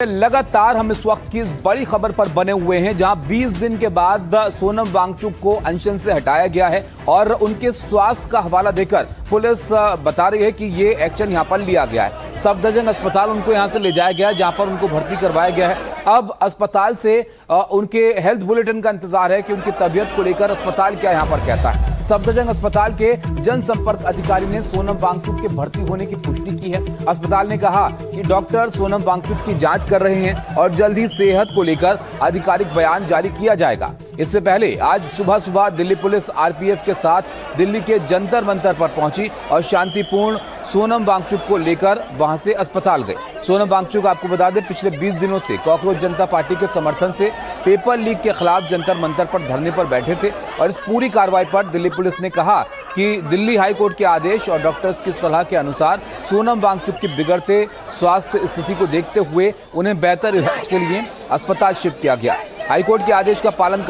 लगातार हम इस वक्त की इस बड़ी खबर पर बने हुए हैं जहां 20 दिन के बाद सोनम वांगचुक को अनशन से हटाया गया है और उनके स्वास्थ्य का हवाला देकर पुलिस बता रही है कि ये एक्शन यहां पर लिया गया है। सफदरजंग अस्पताल उनको यहां से ले जाया गया है जहां पर उनको भर्ती करवाया गया है। अब अस्पताल से उनके हेल्थ बुलेटिन का इंतजार है कि उनकी तबीयत को लेकर अस्पताल क्या यहां पर कहता है। सफदरजंग अस्पताल के जनसंपर्क अधिकारी ने सोनम वांगचुक के भर्ती होने की पुष्टि की है। अस्पताल ने कहा कि डॉक्टर सोनम वांगचुक की जांच कर रहे हैं और जल्द ही सेहत को लेकर आधिकारिक बयान जारी किया जाएगा। इससे पहले आज सुबह सुबह दिल्ली पुलिस आरपीएफ के साथ दिल्ली के जंतर मंतर पर पहुंची और शांतिपूर्ण सोनम वांगचुक को लेकर वहां से अस्पताल गए। सोनम वांगचुक आपको बता दें पिछले 20 दिनों से कॉकरोच जनता पार्टी के समर्थन से पेपर लीक के खिलाफ जंतर मंतर पर धरने पर बैठे थे और इस पूरी कार्रवाई पर दिल्ली पुलिस ने कहा कि दिल्ली हाई कोर्ट के आदेश और डॉक्टर्स की सलाह के अनुसार सोनम वांगचुक की बिगड़ते स्वास्थ्य स्थिति को देखते हुए उन्हें बेहतर इलाज के लिए अस्पताल शिफ्ट किया गया। हाईकोर्ट के आदेश का पालन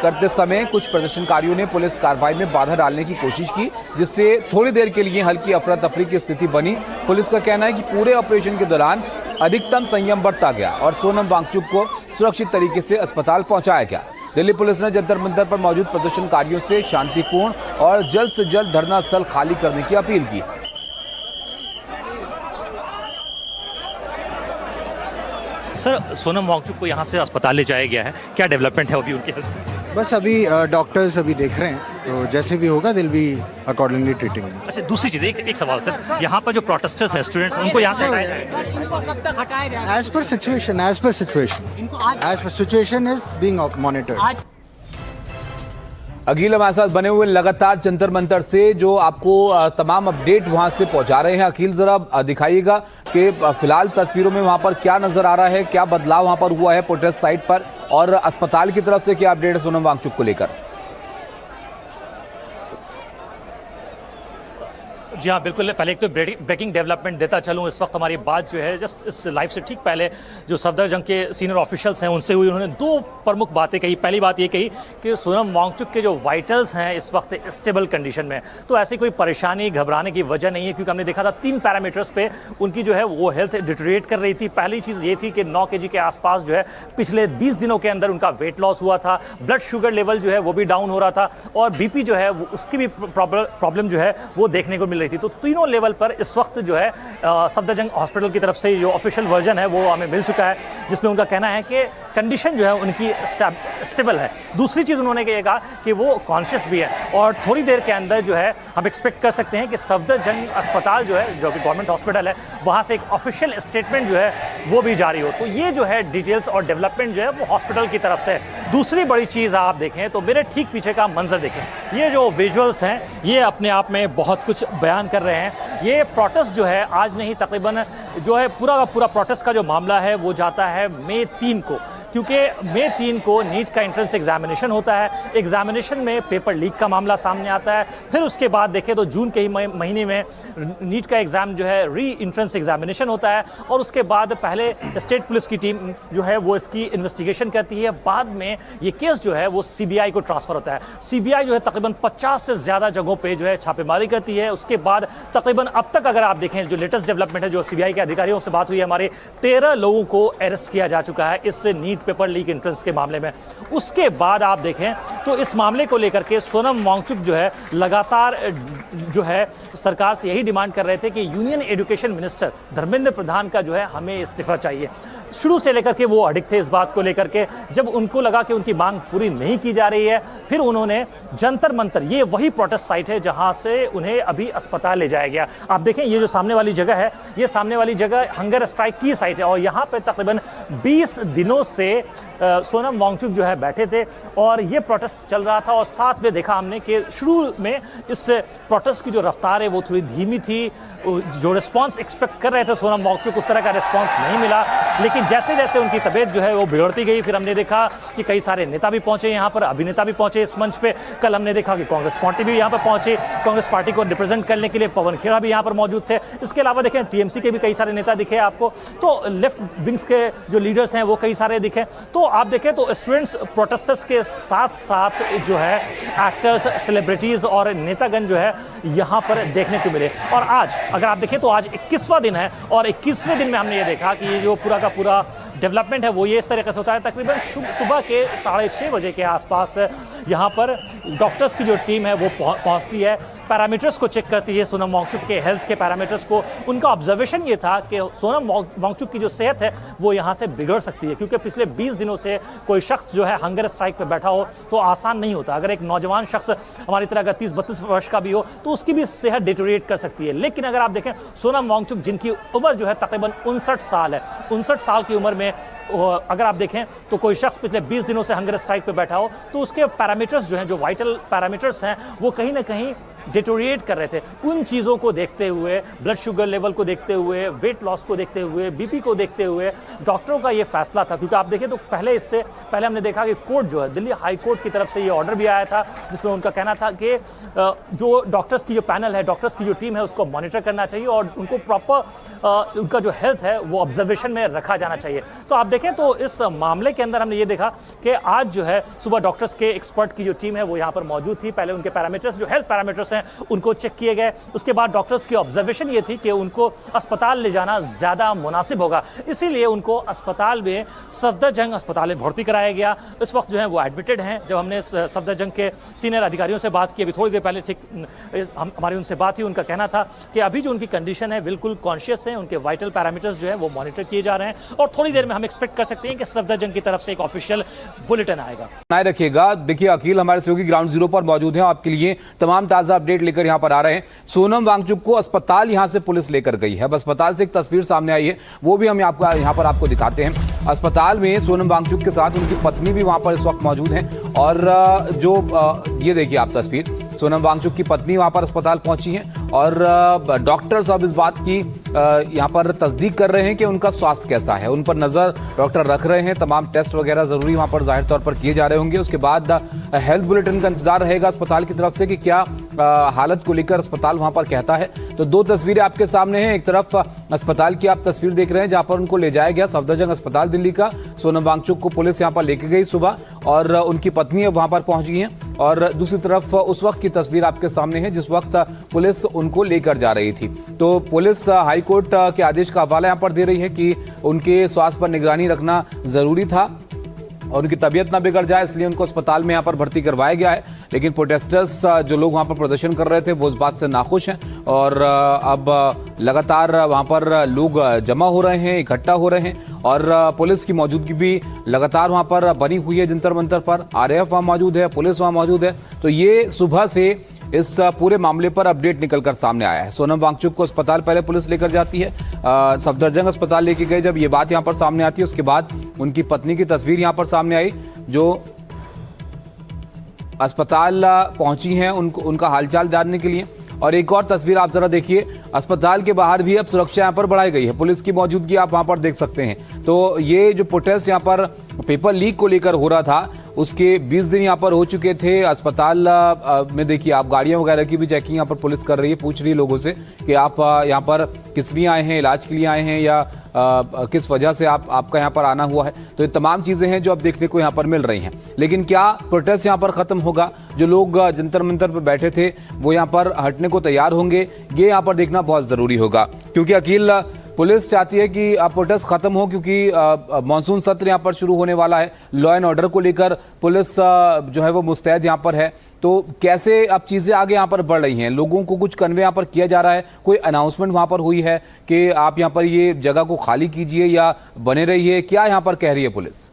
करते समय कुछ प्रदर्शनकारियों ने पुलिस कार्रवाई में बाधा डालने की कोशिश की, जिससे थोड़ी देर के लिए हल्की अफरा तफरी की स्थिति बनी। पुलिस का कहना है कि पूरे ऑपरेशन के दौरान अधिकतम संयम बरता गया और सोनम वांगचुक को सुरक्षित तरीके से अस्पताल पहुंचाया गया। दिल्ली पुलिस ने जंतर मंतर पर मौजूद प्रदर्शनकारियों से शांतिपूर्ण और जल्द से जल्द धरना स्थल खाली करने की अपील की। सर, सोनम वांगचुक को यहाँ से अस्पताल ले जाया गया है, क्या डेवलपमेंट है अभी उनके हेल्थ? बस अभी डॉक्टर्स अभी देख रहे हैं, तो जैसे भी होगा दिल भी अकॉर्डिंगली ट्रीटिंग। अच्छा, दूसरी चीज़ एक सवाल सर, यहाँ पर जो प्रोटेस्टर्स हैं स्टूडेंट्स, उनको यहाँ से हटाया जाएगा? As per situation is being monitored. Akhil हमारे साथ बने हुए लगातार जंतर मंतर से जो आपको तमाम अपडेट वहां से पहुंचा रहे हैं। अखिल, जरा दिखाइएगा कि फिलहाल तस्वीरों में वहां पर क्या नजर आ रहा है, क्या बदलाव वहां पर हुआ है प्रोटेस्ट साइट पर, और अस्पताल की तरफ से क्या अपडेट है सोनम वांगचुक को लेकर? जी हाँ, बिल्कुल। पहले एक तो ब्रेकिंग डेवलपमेंट देता चलूँ। इस वक्त हमारी बात जो है जस्ट इस लाइव से ठीक पहले जो सफदरजंग के सीनियर ऑफिशियल्स हैं उनसे हुई। उन्होंने दो प्रमुख बातें कही। पहली बात ये कही कि सोनम वांगचुक के जो वाइटल्स हैं इस वक्त स्टेबल कंडीशन में, तो ऐसी कोई परेशानी घबराने की वजह नहीं है, क्योंकि हमने देखा था 3 पैरामीटर्स पे उनकी जो है वो हेल्थ डिटेरियोरेट कर रही थी। पहली चीज़ ये थी कि 9 kg के आसपास जो है पिछले 20 दिनों के अंदर उनका वेट लॉस हुआ था। ब्लड शुगर लेवल जो है वो भी डाउन हो रहा था और बीपी जो है उसकी भी प्रॉब्लम जो है वो देखने को मिल रही थी। तो तीनों लेवल पर इस वक्त जो है सफदरजंग हॉस्पिटल की तरफ से जो ऑफिशियल वर्जन है वो हमें मिल चुका है, जिसमें उनका कहना है कि कंडीशन जो है उनकी स्टेबल है। दूसरी चीज़ उन्होंने ये कहा कि वो कॉन्शियस भी है और थोड़ी देर के अंदर जो है हम एक्सपेक्ट कर सकते हैं कि सफदरजंग अस्पताल जो है, जो कि गवर्नमेंट हॉस्पिटल है, वहाँ से एक ऑफिशियल स्टेटमेंट जो है वो भी जारी हो। तो ये जो है डिटेल्स और डेवलपमेंट जो है वो हॉस्पिटल की तरफ से है। दूसरी बड़ी चीज़ आप देखें तो मेरे ठीक पीछे का मंजर देखें, ये जो विजुअल्स हैं ये अपने आप में बहुत कुछ बयान कर रहे हैं। ये प्रोटेस्ट जो है आज नहीं, तकरीबन जो है पूरा का पूरा प्रोटेस्ट का जो मामला है वो जाता है मई 3 को, क्योंकि मई 3 को नीट का एंट्रेंस एग्जामिनेशन होता है। एग्जामिनेशन में पेपर लीक का मामला सामने आता है। फिर उसके बाद देखें तो जून के ही महीने में नीट का एग्ज़ाम जो है री एंट्रेंस एग्जामिनेशन होता है और उसके बाद पहले स्टेट पुलिस की टीम जो है वो इसकी इन्वेस्टिगेशन करती है। बाद में ये केस जो है वो सीबीआई को ट्रांसफ़र होता है। सीबीआई जो है तकरीबन 50 से ज़्यादा जगहों पर जो है छापेमारी करती है। उसके बाद तकरीबन अब तक अगर आप देखें जो लेटेस्ट डेवलपमेंट है, जो सीबीआई के अधिकारियों से बात हुई है हमारे, 13 लोगों को अरेस्ट किया जा चुका है इस नीट पेपर लीक एंट्रेंस के मामले में। उसके बाद आप देखें तो इस मामले को लेकर के सोनम वांगचुक जो है लगातार जो है सरकार से यही डिमांड कर रहे थे कि union education minister Dharmendra Pradhan का जो है हमें इस्तीफा चाहिए। शुरू से लेकर के वो अडिग थे इस बात को लेकर के। जब उनको लगा कि उनकी मांग पूरी नहीं की जा रही है, फिर उन्होंने जंतर मंतर, ये वही प्रोटेस्ट साइट है जहां से उन्हें अभी अस्पताल ले जाया गया। आप देखें ये जो सामने वाली जगह है, ये सामने वाली जगह हंगर स्ट्राइक की साइट है और यहाँ पे तकरीबन 20 दिनों से सोनम वांगचुक जो है बैठे थे और ये प्रोटेस्ट चल रहा था। और साथ में देखा हमने कि शुरू में इस प्रोटेस्ट की जो रफ्तार है वो थोड़ी धीमी थी। जो रिस्पांस एक्सपेक्ट कर रहे थे सोनम वांगचुक, उस तरह का रिस्पांस नहीं मिला। लेकिन जैसे जैसे उनकी तबीयत जो है वो बिगड़ती गई, फिर हमने देखा कि कई सारे नेता भी पहुंचे यहाँ पर, अभिनेता भी पहुंचे इस मंच पे। कल हमने देखा कि कांग्रेस पार्टी भी यहाँ पर पहुंचे, कांग्रेस पार्टी को रिप्रेजेंट करने के लिए पवन खेड़ा भी यहाँ पर मौजूद थे। इसके अलावा देखें टीएमसी के भी कई सारे नेता दिखे आपको, तो लेफ्ट विंग्स के जो लीडर्स हैं वो कई सारे दिखे। तो आप देखें तो स्टूडेंट्स प्रोटेस्टर्स के साथ साथ जो है एक्टर्स, सेलिब्रिटीज़ और नेतागण जो है यहाँ पर देखने को मिले। और आज अगर आप देखें तो आज 21वां दिन है और 21वें दिन में हमने ये देखा कि ये जो पूरा का का पूरा डेवलपमेंट है वो ये इस तरीके से होता है, तकरीबन सुबह के 6:30 बजे के आसपास यहाँ पर डॉक्टर्स की जो टीम है वो पहुँचती है, पैरामीटर्स को चेक करती है सोनम वांगचुक के हेल्थ के पैरामीटर्स को। उनका ऑब्जर्वेशन ये था कि सोनम वांगचुक की जो सेहत है वो यहाँ से बिगड़ सकती है, क्योंकि पिछले 20 दिनों से कोई शख्स जो है हंगर स्ट्राइक पे बैठा हो तो आसान नहीं होता। अगर एक नौजवान शख्स हमारी तरह का 30-32 वर्ष का भी हो तो उसकी भी सेहत डिटोरिएट कर सकती है। लेकिन अगर आप देखें सोनम वांगचुक जिनकी उम्र जो है तकरीबन 59 साल है, 59 साल की उम्र में अगर आप देखें तो कोई शख्स पिछले 20 दिनों से हंगर स्ट्राइक पे बैठा हो तो उसके पैरामीटर्स जो हैं, जो वाइटल पैरामीटर्स हैं, वो कहीं ना कहीं डिटोरिएट कर रहे थे। उन चीज़ों को देखते हुए, ब्लड शुगर लेवल को देखते हुए, वेट लॉस को देखते हुए, बीपी को देखते हुए डॉक्टरों का ये फैसला था। क्योंकि आप देखें तो इससे पहले हमने देखा कि कोर्ट जो है, दिल्ली हाई कोर्ट की तरफ से ये ऑर्डर भी आया था जिसमें उनका कहना था कि जो डॉक्टर्स की जो पैनल है, डॉक्टर्स की जो टीम है, उसको मॉनिटर करना चाहिए और उनको प्रॉपर उनका जो हेल्थ है वो ऑब्जर्वेशन में रखा जाना चाहिए। तो आप देखें तो इस मामले के अंदर हमने ये देखा कि आज जो है सुबह डॉक्टर्स के एक्सपर्ट की जो टीम है वो यहाँ पर मौजूद थी। पहले उनके पैरामीटर्स, जो हेल्थ पैरामीटर्स हैं, उनको चेक किए गए। उसके बाद डॉक्टर्स की ऑब्जर्वेशन ये थी कि उनको अस्पताल ले जाना ज़्यादा मुनासिब होगा, इसीलिए उनको अस्पताल में सफदरजंग अस्पताल में भर्ती कराया गया। इस वक्त जो है वो एडमिटेड हैं। जब हमने सफदरजंग के सीनियर अधिकारियों से बात की अभी थोड़ी देर पहले, ठीक हमारी उनसे बात हुई, उनका कहना था कि अभी जो उनकी कंडीशन है बिल्कुल कॉन्शियस है, उनके वाइटल पैरामीटर्स जो है वो मॉनिटर किए जा रहे हैं और थोड़ी देर में हम एक्सपेक्ट कर सकते हैं कि सफदरजंग की तरफ से एक ऑफिशियल बुलेटिन आएगा। बनाए रखिएगा। देखिए अकील हमारे सहयोगी ग्राउंड जीरो पर मौजूद हैं, आपके लिए तमाम ताजा अपडेट लेकर यहां पर आ रहे हैं। सोनम वांगचुक को अस्पताल यहां से पुलिस लेकर गई है। अब अस्पताल से एक तस्वीर सामने आई है, वो भी हम आपको यहां पर आपको दिखाते हैं। अस्पताल में सोनम वांगचुक के साथ उनकी पत्नी भी वहां पर इस वक्त मौजूद हैं और जो ये देखिए आप तस्वीर, सोनम वांगचुक की पत्नी वहां पर अस्पताल पहुंची हैं और डॉक्टर्स अब इस बात की यहां पर तस्दीक कर रहे हैं कि उनका स्वास्थ्य कैसा है। उन पर नजर डॉक्टर रख रहे हैं, तमाम टेस्ट वगैरह जरूरी वहां पर जाहिर तौर पर किए जा रहे होंगे। उसके बाद हेल्थ बुलेटिन का इंतजार रहेगा अस्पताल की तरफ से कि क्या हालत को लेकर अस्पताल वहां पर कहता है। तो दो तस्वीरें आपके सामने हैं, एक तरफ अस्पताल की आप तस्वीर देख रहे हैं जहां पर उनको ले जाया गया, सफदरजंग अस्पताल दिल्ली का। सोनम वांगचुक को पुलिस यहां पर लेके गई सुबह और उनकी पत्नी अब वहां पर पहुंच गई हैं और दूसरी तरफ उस वक्त की तस्वीर आपके सामने है जिस वक्त पुलिस उनको लेकर जा रही थी। तो पुलिस हाई कोर्ट के आदेश का हवाला यहां पर दे रही है कि उनके स्वास्थ्य पर निगरानी रखना जरूरी था और उनकी तबीयत ना बिगड़ जाए, इसलिए उनको अस्पताल में यहाँ पर भर्ती करवाया गया है। लेकिन प्रोटेस्टर्स जो लोग वहाँ पर प्रदर्शन कर रहे थे वो इस बात से नाखुश हैं और अब लगातार वहाँ पर लोग जमा हो रहे हैं, इकट्ठा हो रहे हैं और पुलिस की मौजूदगी भी लगातार वहाँ पर बनी हुई है। जंतर मंतर पर RAF वहाँ मौजूद है, पुलिस वहाँ मौजूद है। तो ये सुबह से इस पूरे मामले पर अपडेट निकलकर सामने आया है। सोनम वांगचुक को अस्पताल पहले पुलिस लेकर जाती है, सफदरजंग अस्पताल लेके गए। जब ये बात यहाँ पर सामने आती है उसके बाद उनकी पत्नी की तस्वीर यहाँ पर सामने आई जो अस्पताल पहुंची हैं उनका हालचाल जानने के लिए। और एक और तस्वीर आप जरा देखिए, अस्पताल के बाहर भी अब सुरक्षा यहाँ पर बढ़ाई गई है, पुलिस की मौजूदगी आप वहाँ पर देख सकते हैं। तो ये जो प्रोटेस्ट यहाँ पर पेपर लीक को लेकर हो रहा था उसके 20 दिन यहाँ पर हो चुके थे। अस्पताल में देखिए आप गाड़ियाँ वगैरह की भी चेकिंग यहाँ पर पुलिस कर रही है, पूछ रही है लोगों से कि आप यहाँ पर किस लिए आए हैं, इलाज के लिए आए हैं या किस वजह से आपका यहाँ पर आना हुआ है। तो ये तमाम चीज़ें हैं जो अब देखने को यहाँ पर मिल रही हैं। लेकिन क्या प्रोटेस्ट यहाँ पर ख़त्म होगा? जो लोग जंतर मंतर पर बैठे थे वो यहाँ पर हटने को तैयार होंगे, ये यहाँ पर देखना बहुत ज़रूरी होगा। क्योंकि अकील पुलिस चाहती है कि प्रोटेस्ट खत्म हो क्योंकि मानसून सत्र यहाँ पर शुरू होने वाला है। लॉ एंड ऑर्डर को लेकर पुलिस जो है वो मुस्तैद यहाँ पर है। तो कैसे अब चीज़ें आगे यहाँ पर बढ़ रही हैं, लोगों को कुछ कन्वे यहाँ पर किया जा रहा है, कोई अनाउंसमेंट वहाँ पर हुई है कि आप यहाँ पर ये जगह को खाली कीजिए या बने रहिए, क्या यहाँ पर कह रही है पुलिस?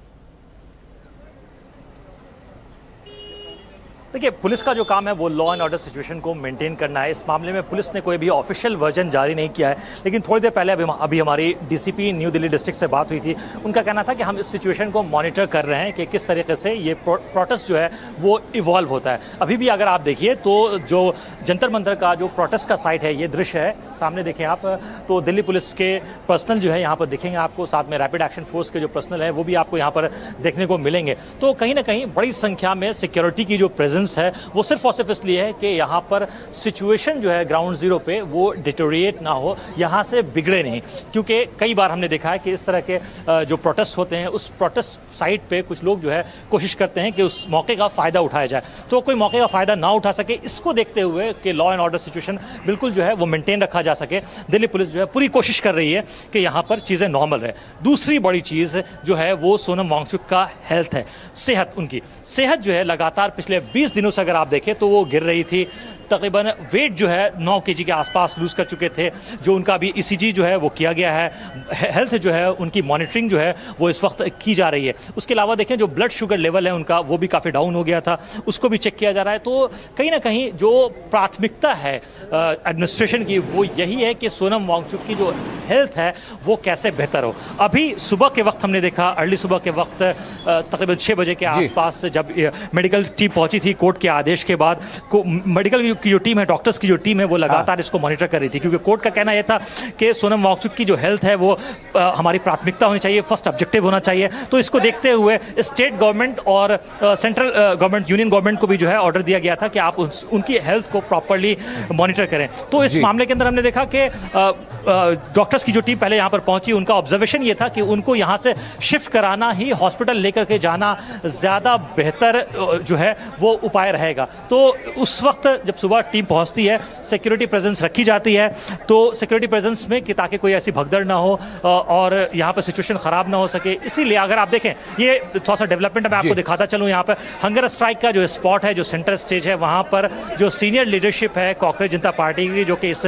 देखिए, पुलिस का जो काम है वो लॉ एंड ऑर्डर सिचुएशन को मेंटेन करना है। इस मामले में पुलिस ने कोई भी ऑफिशियल वर्जन जारी नहीं किया है। लेकिन थोड़ी देर पहले अभी हमारी DCP न्यू दिल्ली डिस्ट्रिक्ट से बात हुई थी। उनका कहना था कि हम इस सिचुएशन को मॉनिटर कर रहे हैं कि किस तरीके से ये प्रोटेस्ट जो है वो इवॉल्व होता है। अभी भी अगर आप देखिए तो जो जंतर मंतर का जो प्रोटेस्ट का साइट है, ये दृश्य है सामने देखें आप, तो दिल्ली पुलिस के पर्सनल जो है यहाँ पर दिखेंगे आपको, साथ में रैपिड एक्शन फोर्स के जो पर्सनल है वो भी आपको यहाँ पर देखने को मिलेंगे। तो कहीं ना कहीं बड़ी संख्या में सिक्योरिटी की जो प्रेजेंस प्रेजेंस है वो सिर्फ और सिर्फ इसलिए है कि यहाँ पर सिचुएशन जो है ग्राउंड जीरो पे वो डिटोरिएट ना हो, यहाँ से बिगड़े नहीं। क्योंकि कई बार हमने देखा है कि इस तरह के जो प्रोटेस्ट होते हैं उस प्रोटेस्ट साइट पे कुछ लोग जो है कोशिश करते हैं कि उस मौके का फ़ायदा उठाया जाए, तो कोई मौके का फ़ायदा ना उठा सके, इसको देखते हुए कि लॉ एंड ऑर्डर सिचुएशन बिल्कुल जो है वो मेंटेन रखा जा सके, दिल्ली पुलिस जो है पूरी कोशिश कर रही है कि यहाँ पर चीज़ें नॉर्मल रहे। दूसरी बड़ी चीज़ जो है वो सोनम वांगचुक का हेल्थ है, सेहत। उनकी सेहत जो है लगातार पिछले 20 दिनों से अगर आप देखें तो वो गिर रही थी। तकरीबन वेट जो है 9 kg के आसपास लूज़ कर चुके थे, जो उनका अभी ECG जो है वो किया गया है। हेल्थ जो है उनकी मॉनिटरिंग जो है वो इस वक्त की जा रही है। उसके अलावा देखें जो ब्लड शुगर लेवल है उनका वो भी काफ़ी डाउन हो गया था, उसको भी चेक किया जा रहा है। तो कहीं ना कहीं जो प्राथमिकता है एडमिनिस्ट्रेशन की वो यही है कि सोनम वांगचुक की जो हेल्थ है वो कैसे बेहतर हो। अभी सुबह के वक्त हमने देखा, अर्ली सुबह के वक्त तकरीबन 6 बजे के आसपास जब मेडिकल टीम पहुंची थी कोर्ट के आदेश के बाद, मेडिकल की जो टीम है, डॉक्टर्स की जो टीम है वो लगातार इसको मॉनिटर कर रही थी, क्योंकि कोर्ट का कहना यह था कि सोनम वांगचुक की जो हेल्थ है वो हमारी प्राथमिकता होनी चाहिए, फर्स्ट ऑब्जेक्टिव होना चाहिए। तो इसको देखते हुए स्टेट गवर्नमेंट और सेंट्रल गवर्नमेंट, यूनियन गवर्नमेंट को भी जो है ऑर्डर दिया गया था कि आप उनकी हेल्थ को प्रॉपर्ली मॉनिटर करें। तो इस मामले के अंदर हमने देखा कि डॉक्टर्स की जो टीम पहले यहाँ पर पहुंची, उनका ऑब्जर्वेशन ये था कि उनको यहाँ से शिफ्ट कराना ही, हॉस्पिटल लेकर के जाना ज़्यादा बेहतर जो है वो उपाय रहेगा। तो उस वक्त जब सुबह टीम पहुंचती है, सिक्योरिटी प्रेजेंस रखी जाती है, तो सिक्योरिटी प्रेजेंस में कि ताकि कोई ऐसी भगदड़ ना हो और यहाँ पर सिचुएशन ख़राब ना हो सके, इसीलिए अगर आप देखें ये थोड़ा सा डेवलपमेंट मैं आपको दिखाता चलूँ। यहाँ पर हंगर स्ट्राइक का जो स्पॉट है, जो सेंटर स्टेज है, वहाँ पर जो सीनियर लीडरशिप है कॉकरोच जनता पार्टी की, जो कि इस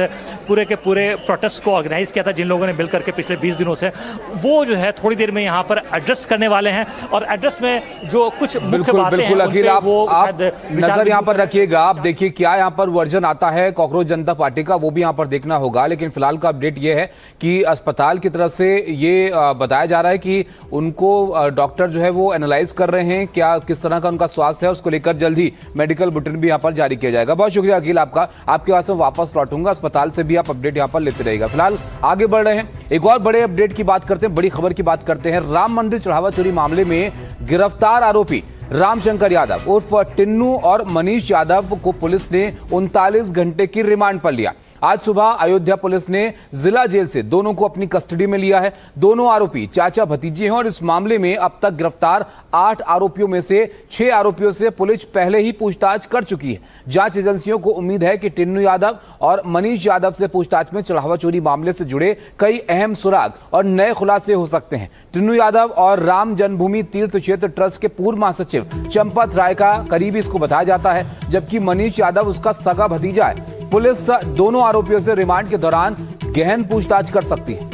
पूरे के पूरे प्रोटेस्ट को ऑर्गेनाइज किया था, जिन लोगों ने मिल करके पिछले 20 दिनों से, वो जो है थोड़ी देर में यहाँ पर एड्रेस करने वाले हैं। और एड्रेस में जो कुछ मुख्य बातें हैं अखिल, आप नजर यहाँ पर रखिएगा। आप देखिए क्या यहाँ पर वर्जन आता है कॉकरोच जनता पार्टी का, वो भी यहाँ पर देखना होगा। लेकिन फिलहाल का अपडेट ये है कि अस्पताल की तरफ से ये बताया जा रहा है कि उनको डॉक्टर जो है वो एनालाइज कर रहे हैं क्या किस तरह का उनका स्वास्थ्य है, उसको लेकर जल्द ही मेडिकल बुलेटिन भी यहाँ पर जारी किया जाएगा। बहुत शुक्रिया अखिल आपका, आपके पास में वापस लौटूंगा। अस्पताल से भी आप अपडेट यहाँ पर लेते रहेगा। फिलहाल आगे बढ़ रहे हैं, एक और बड़े अपडेट की बात करते हैं, बड़ी खबर की बात करते हैं। राम मंदिर चढ़ावा चोरी मामले में गिरफ्तार आरोपी रामशंकर यादव उर्फ टिन्नू और मनीष यादव को पुलिस ने 39 घंटे की रिमांड पर लिया। आज सुबह अयोध्या पुलिस ने जिला जेल से दोनों को अपनी कस्टडी में लिया है। दोनों आरोपी चाचा भतीजे हैं और इस मामले में अब तक गिरफ्तार 8 आरोपियों में से 6 आरोपियों से पुलिस पहले ही पूछताछ कर चुकी है। जांच एजेंसियों को उम्मीद है कि टिन्नू यादव और मनीष यादव से पूछताछ में चढ़ावा चोरी मामले से जुड़े कई अहम सुराग और नए खुलासे हो सकते हैं। टिन्नू यादव और राम जन्मभूमि तीर्थ क्षेत्र ट्रस्ट के पूर्व महासचिव चंपत राय का करीबी इसको बताया जाता है, जबकि मनीष यादव उसका सगा भतीजा है। पुलिस दोनों आरोपियों से रिमांड के दौरान गहन पूछताछ कर सकती है।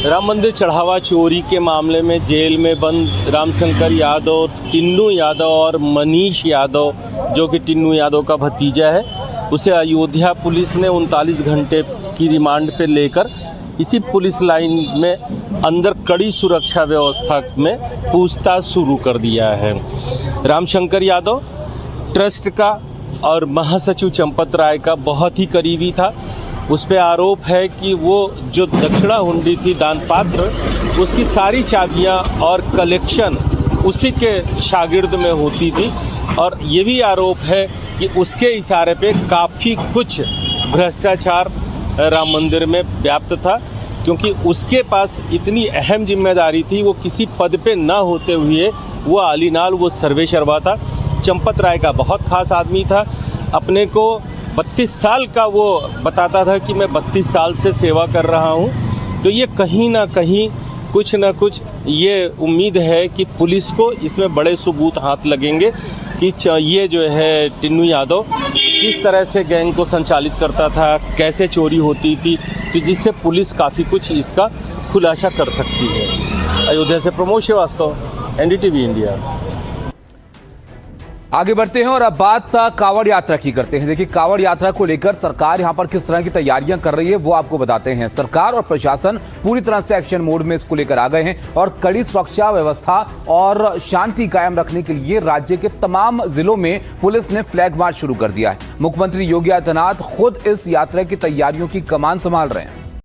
राम मंदिर चढ़ावा चोरी के मामले में जेल में बंद रामशंकर यादव, टिन्नू यादव और मनीष यादव, जो कि टिन्नू यादव का भतीजा है, उसे अयोध्या पुलिस ने 39 घंटे की रिमांड पर लेकर इसी पुलिस लाइन में अंदर कड़ी सुरक्षा व्यवस्था में पूछताछ शुरू कर दिया है। रामशंकर यादव ट्रस्ट का और महासचिव चंपत राय का बहुत ही करीबी था। उस पर आरोप है कि वो जो दक्षिणा हुंडी थी दान पात्र, उसकी सारी चाबियां और कलेक्शन उसी के शागिर्द में होती थी। और ये भी आरोप है कि उसके इशारे पे काफ़ी कुछ भ्रष्टाचार राम मंदिर में व्याप्त था, क्योंकि उसके पास इतनी अहम जिम्मेदारी थी। वो किसी पद पे ना होते हुए वो आलीनाल वो सर्वेसर्वा था। चंपत राय का बहुत खास आदमी था। अपने को 32 साल का वो बताता था कि मैं 32 साल से सेवा कर रहा हूँ। तो ये कहीं ना कहीं कुछ ना कुछ ये उम्मीद है कि पुलिस को इसमें बड़े सबूत हाथ लगेंगे कि ये जो है टिन्नू यादव किस तरह से गैंग को संचालित करता था, कैसे चोरी होती थी, तो जिससे पुलिस काफ़ी कुछ इसका खुलासा कर सकती है। अयोध्या से प्रमोद श्रीवास्तव, NDTV इंडिया। आगे बढ़ते हैं और अब बात कांवड़ यात्रा की करते हैं। देखिए कांवड़ यात्रा को लेकर सरकार यहां पर किस तरह की तैयारियां कर रही है वो आपको बताते हैं। सरकार और प्रशासन पूरी तरह से एक्शन मोड में इसको लेकर आ गए हैं और कड़ी सुरक्षा व्यवस्था और शांति कायम रखने के लिए राज्य के तमाम जिलों में पुलिस ने फ्लैग मार्च शुरू कर दिया है। मुख्यमंत्री योगी आदित्यनाथ खुद इस यात्रा की तैयारियों की कमान संभाल रहे हैं।